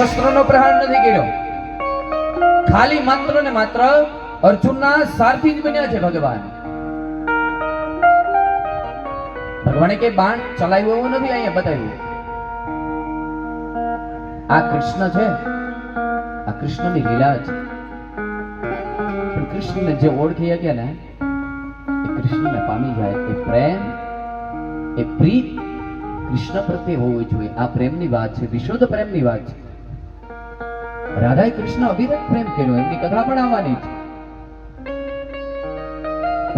શસ્ત્રનો પ્રહાર નથી કર્યો, ખાલી માત્ર ને માત્ર અર્જુનના સારથી જ બન્યા છે ભગવાન. ભગવાને કઈ બાણ ચલાવ્યો એવો નથી અહીંયા બતાવ્યું. આ કૃષ્ણ છે, આ કૃષ્ણની લીલા છે. પણ કૃષ્ણને જે ઓળખી શકે ને એ કૃષ્ણને પામી જાય. એ પ્રેમ, એ પ્રીત કૃષ્ણ પ્રત્યે હોવી જોઈએ. આ પ્રેમની વાત છે, વિશુદ્ધ પ્રેમની વાત છે. રાધાએ કૃષ્ણ અવિરત પ્રેમ કર્યો, એમની કથા પણ આવવાની છે.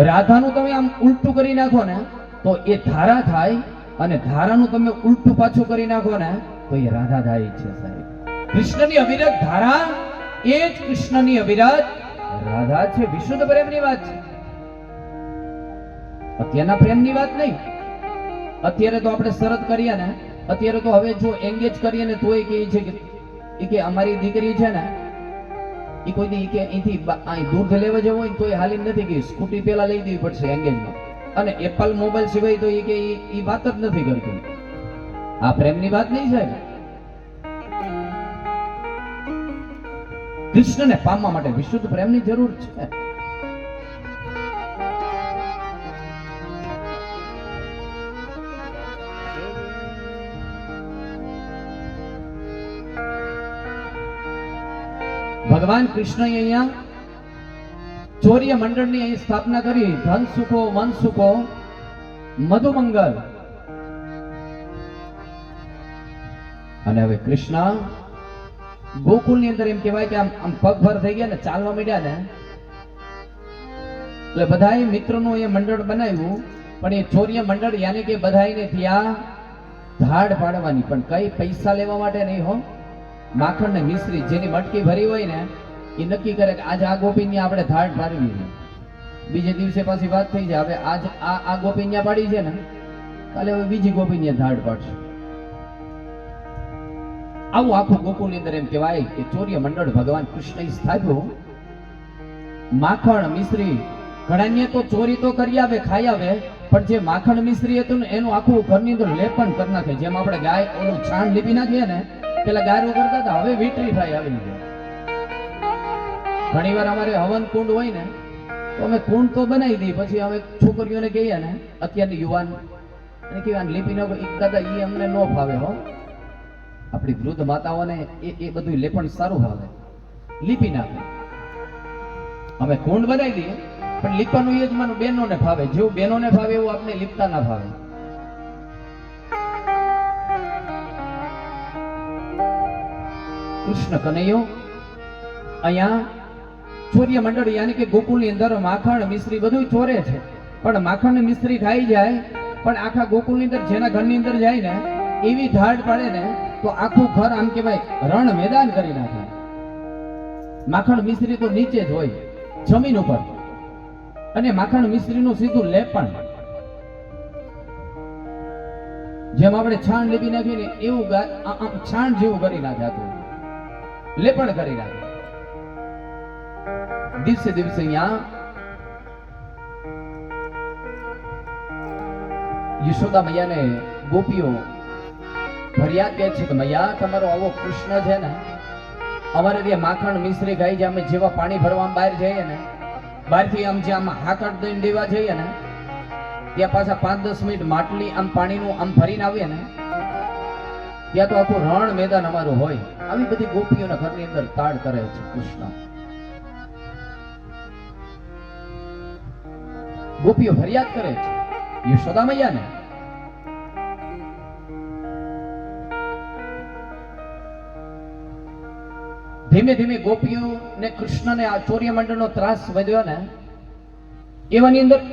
રાધાનું તમે આમ ઉલટું કરી નાખો ને તો એ ધારા થાય, અને ધારાનું તમે ઉલટું પાછું કરી નાખો ને તો એ રાધા થાય છે સાહેબ. કૃષ્ણની અવિરત ધારા એ જ કૃષ્ણની અવિરત રાધા છે. વિશુદ્ધ પ્રેમની વાત છે, અત્યારના પ્રેમની વાત નહીં. અત્યારે તો આપણે શરત કરીએ ને, અત્યારે તો હવે જો એંગેજ કરીએ ને તોય કહે છે કે અમારી દીકરી છે ને એ કોઈ દી કે અહીંથી દૂર લેવા જવું હોય તો એ હાલી નથી ગઈ, સ્કૂટી પેલા લઈ દેવી પડશે એંગેજમાં. અને એપલ મોબાઈલ સિવાય તો એ કે એ વાત જ નથી કરતું. આ પ્રેમની વાત નહીં સાહેબ. કૃષ્ણને પામવા માટે વિશુદ્ધ પ્રેમની જરૂર છે. ભગવાન કૃષ્ણ અહીંયા ચોર્ય મંડળની અહીં સ્થાપના કરી. ધન સુખો, મન સુખો, મધુમંગલ. અને હવે કૃષ્ણ ગોકુળની અંદર એમ કહેવાય કે આમ પગભર થઈ ગયા ને, ચાલવા માંડ્યા ને એટલે બધાએ મિત્રોનું એ મંડળ બનાવ્યું. પણ એ ચોર્ય મંડળ યાની કે બધાને ત્યાં ધાડ પાડવાની, પણ કઈ પૈસા લેવા માટે નહીં હો. માખણ ને મિશ્રી જેની મટકી ભરી હોય ને એ નક્કી કરે કે આજે આ ગોપીની આપણે ધાડ પાડવી છે. બીજે દિવસે પાછી વાત થઈ જાય, હવે આજ આ ગોપી ન્યા પાડી છે ને, કાલે હવે બીજી ગોપી ધાડ પાડશે. આવું આખું ગોકુળની અંદર એમ કહેવાય કે ચોર્ય મંડળ ભગવાન કૃષ્ણએ સ્થાપ્યું. માખણ મિશ્રી ઘણાને તો ચોરી તો કરી આવે, ખાઈ આવે, પણ જે માખણ મિશ્રી હતું ને એનું આખું ઘરની અંદર લેપન કરી નાખે. જેમ આપણે ગાય ઓલું છાણ લીપી નાખીએ ને, પેલા ગાયરો કરતા હતા, હવે વીટરી થાય આવી જાય. ઘણી વાર અમારે હવન કુંડ હોય ને તો અમે કુંડ તો બનાવી દઈએ, પછી અમે છોકરીઓને કહીએ ને, અત્યારની યુવાન એને કહેવાય લીપી નાખો. એક દાદા એ અમને ન ફાવે હો. આપણી વૃદ્ધ માતાઓને એ બધું લેપણ સારું ફાવે, લીપી નાખે. અમે કુંડ બનાવી દઈએ, પણ લીપવાનું યજમાન બહેનોને ફાવે. જેવું બહેનોને ફાવે એવું આપણે લીપતા ના ફાવે. કૃષ્ણ કનૈયો અહીંયા ચોર્ય મંડળ યાની કે ગોકુળની અંદર માખણ મિશ્રી બધું ચોરે છે. પણ માખણ ને મિશ્રી ખાઈ જાય, પણ આખા ગોકુળની અંદર જેના ઘરની અંદર જાય ને એવી ધાડ પાડે ને તો આખું ઘર આમ કહેવાય રણ મેદાન કરી નાખે. માખણ મિશ્રી તો નીચે જ હોય જમીન ઉપર, અને માખણ મિશ્રીનું સીધું લેપણ. જેમ આપણે છાણ લીપી નાખીએ ને એવું આમ છાણ જેવું કરી નાખે, આખું લેપણ કરી નાખે. દિવસે દિવસે અહીંયા યશોદા મૈયાને ગોપીઓ ફરિયાદ કહે છે કે મૈયા તમારો આવો કૃષ્ણ છે ને, અમારે ત્યાં માખણ મિશ્રી ખાઈ જાય, અમે જેવા પાણી ભરવા બહાર જઈએ ને, બહારથી આમ જે આમ હાકડ દઈને દેવા જઈએ ને ત્યાં પાછા 5-10 મિનિટ માટલી આમ પાણીનું આમ ભરીને આવીએ ને ત્યાં તો આખું રણ મેદાન અમારું હોય. આવી બધી ગોપીઓના ઘરની અંદર તાડ કરે છે કૃષ્ણ. ગોપીઓ ફરિયાદ કરે છે યશોદા મૈયાને. ધીમે ધીમે ગોપીઓ ને કૃષ્ણને આ ચોર્ય મંડળનો ત્રાસ વધ્યો ને, એવાની અંદર એક